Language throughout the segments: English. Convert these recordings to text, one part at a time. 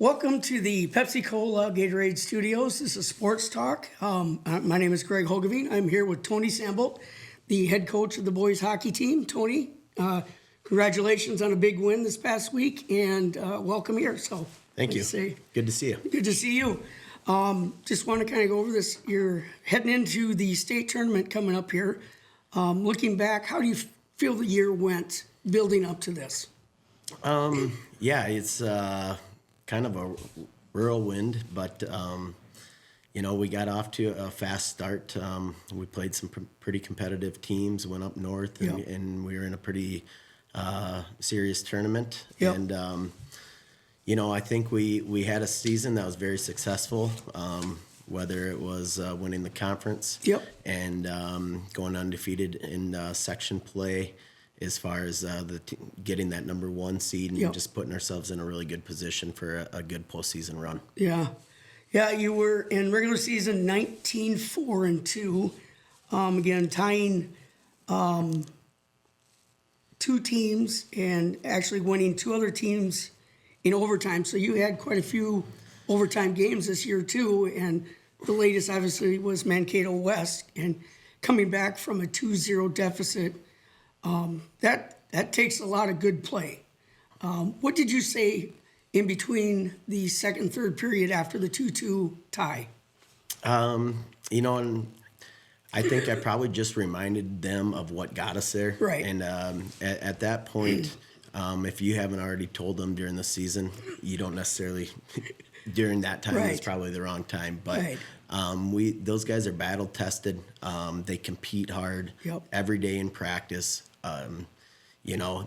Welcome to the Pepsi-Cola Gatorade Studios. This is Sports Talk. My name is Greg Hoogeveen. I'm here with Tony Sandbulte, the head coach of the boys hockey team. Tony, congratulations on a big win this past week, and welcome here. So, Thank you. Good to see you. Good to see you. Just want to kind of go over this. You're heading into the state tournament coming up here. Looking back, how do you feel the year went building up to this? Yeah, it's kind of a whirlwind, but we got off to a fast start. We played some pretty competitive teams, went up north, and we were in a pretty serious tournament. Yep. And I think we had a season that was very successful. Whether it was winning the conference, and going undefeated in section play, as far as getting that number one seed and just putting ourselves in a really good position for a good postseason run. Yeah, you were in regular season 19-4-2, again tying two teams and actually winning two other teams in overtime. So you had quite a few overtime games this year too, and the latest obviously was Mankato West, and coming back from a 2-0 deficit. That takes a lot of good play. What did you say in between the second, third period after the 2-2 tie? And I think I probably just reminded them of what got us there. Right. And at that point, if you haven't already told them during the season, you don't necessarily during that time. It's probably the wrong time. But those guys are battle tested. They compete hard every day in practice.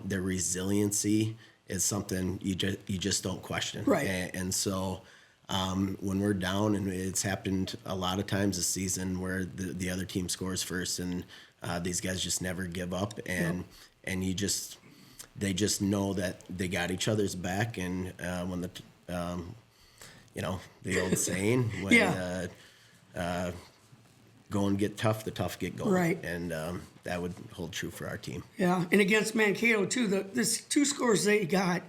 Their resiliency is something you just don't question. Right. And so when we're down, and it's happened a lot of times this season where the other team scores first, and these guys just never give up, and they just know that they got each other's back, and when the old saying, when going get tough, the tough get going. Right. And that would hold true for our team. Yeah, and against Mankato too, the two scores they got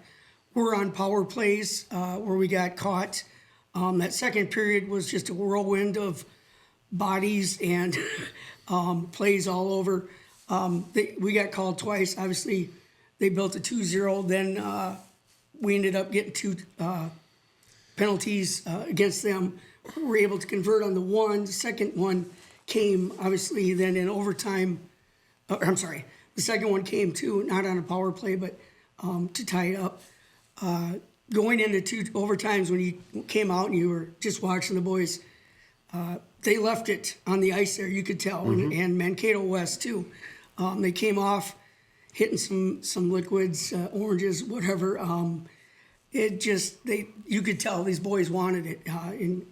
were on power plays where we got caught. That second period was just a whirlwind of bodies and plays all over. We got called twice. Obviously, they built a 2-0. Then we ended up getting two penalties against them. We were able to convert on the one. The second one came, obviously, then in overtime. The second one came too, not on a power play, but to tie it up. Going into two overtimes, when you came out and you were just watching the boys, they left it on the ice there, you could tell, and Mankato West too. They came off hitting some liquids, oranges, whatever. You could tell these boys wanted it. And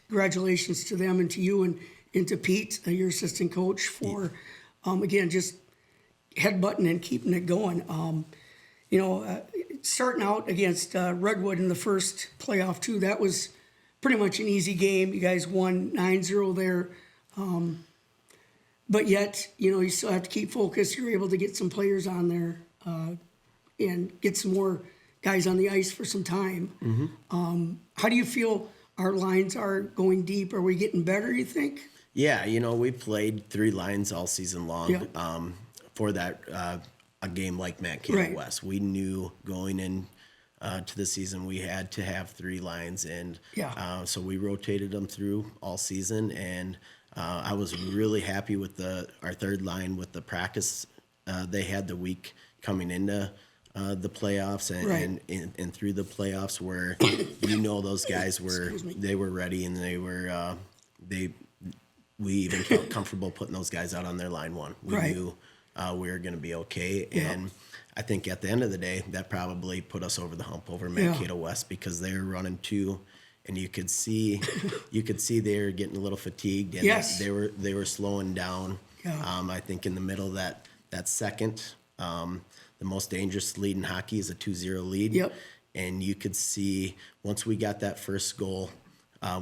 congratulations to them and to you and to Pete, your assistant coach, for again just headbutting and keeping it going. Starting out against Redwood in the first playoff too, that was pretty much an easy game. You guys won 9-0 there. But yet, you still have to keep focused. You're able to get some players on there and get some more guys on the ice for some time. How do you feel our lines are going deep? Are we getting better, you think? Yeah, we played three lines all season long for that a game like Mankato West. We knew going in to the season we had to have three lines, and so we rotated them through all season, and I was really happy with our third line with the practice they had the week coming into the playoffs and through the playoffs, where those guys were ready, and we even felt comfortable putting those guys out on their line one. We knew we were going to be okay, and I think at the end of the day that probably put us over the hump over Mankato West, because they were running two, and you could see they were getting a little fatigued, and they were slowing down. I think in the middle of that second, the most dangerous lead in hockey is a 2-0 lead. And you could see once we got that first goal,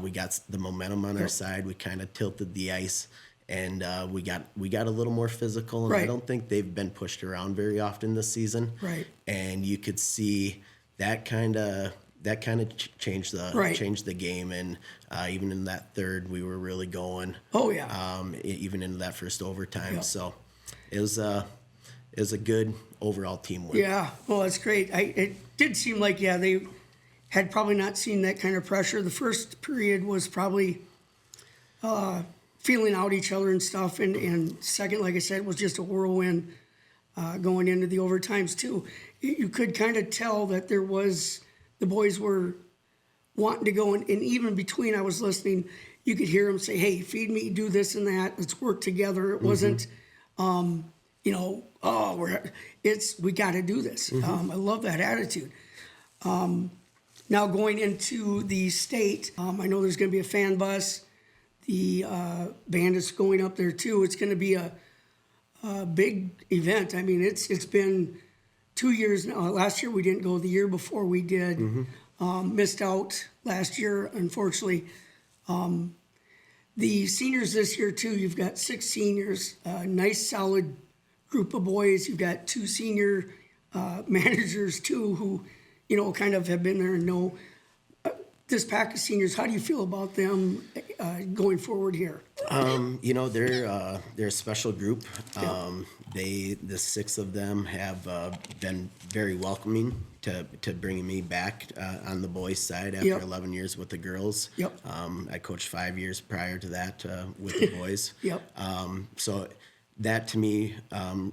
we got the momentum on our side. We kind of tilted the ice, and we got a little more physical. And I don't think they've been pushed around very often this season. And you could see that kind of that kind of changed the game, and even in that third, we were really going. Oh yeah. Even into that first overtime, so it was a good overall team win. Yeah, well, that's great. It did seem like, they had probably not seen that kind of pressure. The first period was probably feeling out each other and stuff, and second, like I said, was just a whirlwind going into the overtimes too. You could kind of tell that the boys were wanting to go, and even between, I was listening, you could hear them say, hey, feed me, do this and that, let's work together. It wasn't, we got to do this. I love that attitude. Now going into the state, I know there's going to be a fan bus. The band is going up there too. It's going to be a big event. I mean, it's been 2 years now. Last year we didn't go. The year before we did. Missed out last year, unfortunately. The seniors this year too. You've got 6 seniors. Nice, solid group of boys. You've got 2 senior managers too, who kind of have been there and know this pack of seniors. How do you feel about them going forward here? They're a special group. The 6 of them have been very welcoming to bringing me back on the boys' side after 11 years with the girls. I coached 5 years prior to that with the boys. So that to me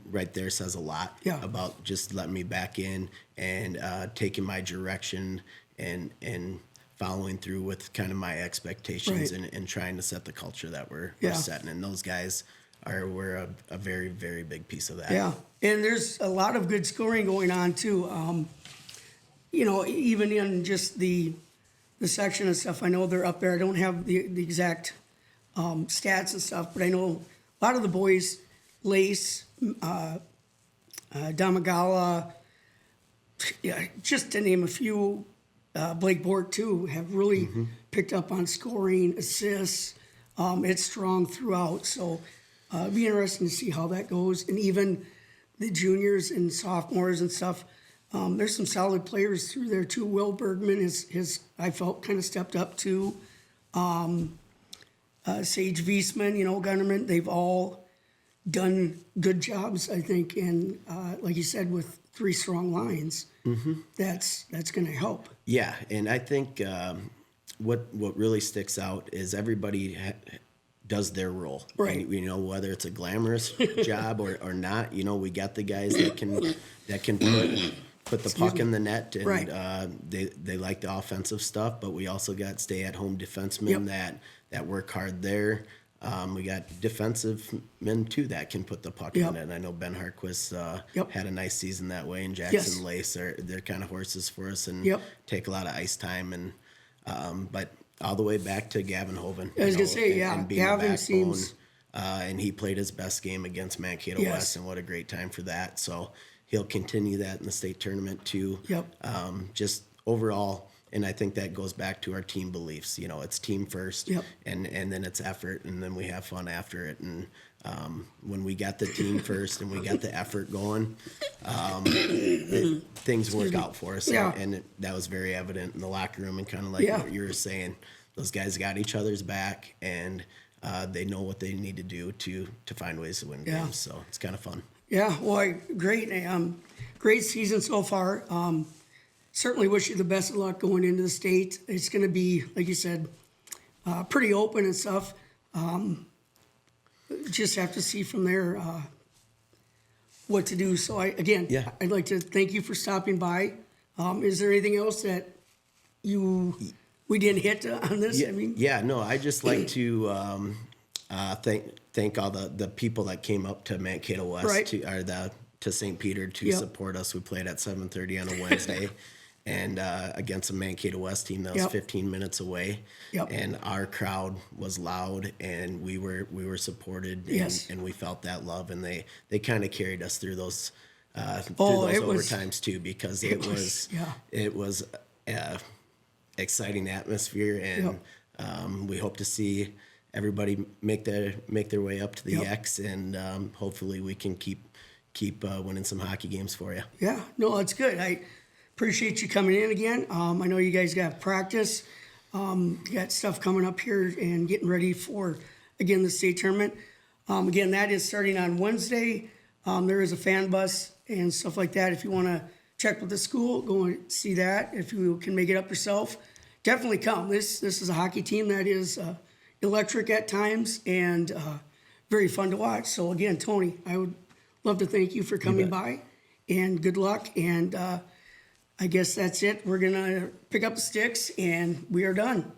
right there says a lot about just letting me back in and taking my direction and following through with kind of my expectations and trying to set the culture that we're setting. And those guys were a very, very big piece of that. Yeah, and there's a lot of good scoring going on too. Even in just the section and stuff, I know they're up there. I don't have the exact stats and stuff, but I know a lot of the boys, Lace, Damagala, just to name a few, Blake Bork too, have really picked up on scoring, assists. It's strong throughout, so it'd be interesting to see how that goes. And even the juniors and sophomores and stuff, there's some solid players through there too. Will Bergman has I felt kind of stepped up too. Sage Wiesman, Gunnerman, they've all done good jobs, I think, and like you said, with 3 strong lines, that's going to help. Yeah, and I think what really sticks out is everybody does their role. Right. And, whether it's a glamorous job or not, we got the guys that can put the puck in the net, and they like the offensive stuff, but we also got stay-at-home defensemen that work hard there. We got defensive men too that can put the puck in it. And I know Ben Hartquist had a nice season that way, and Jackson Lace they're kind of horses for us and take a lot of ice time. And but all the way back to Gavin Hoven. I was gonna say, and Gavin seems, and he played his best game against Mankato West, and what a great time for that. So he'll continue that in the state tournament too. Just overall. And I think that goes back to our team beliefs. It's team first, and then it's effort, and then we have fun after it. And when we got the team first and we got the effort going, things work out for us. And that was very evident in the locker room, and kind of like what you were saying. Those guys got each other's back, and they know what they need to do to find ways to win games. So it's kind of fun. Yeah, well, great. Great season so far. Certainly wish you the best of luck going into the state. It's going to be, like you said, pretty open and stuff. Just have to see from there what to do. So, I'd like to thank you for stopping by. Is there anything else that we didn't hit on this? I just like to thank all the people that came up to Mankato West to St. Peter to support us. We played at 7:30 on a Wednesday. And against a Mankato West team that was 15 minutes away, and our crowd was loud, and we were supported, and we felt that love, and they kind of carried us through those overtimes too, because it was exciting atmosphere, and we hope to see everybody make their way up to the X, and hopefully we can keep winning some hockey games for you. Yeah, no, that's good. appreciate you coming in again. I know you guys got practice. You got stuff coming up here and getting ready for, again, the state tournament. Again, that is starting on Wednesday. There is a fan bus and stuff like that. If you want to check with the school, go and see that. If you can make it up yourself, definitely come. This is a hockey team that is electric at times and very fun to watch. So again, Tony, I would love to thank you for coming by, and good luck. And I guess that's it. We're gonna pick up the sticks and we are done.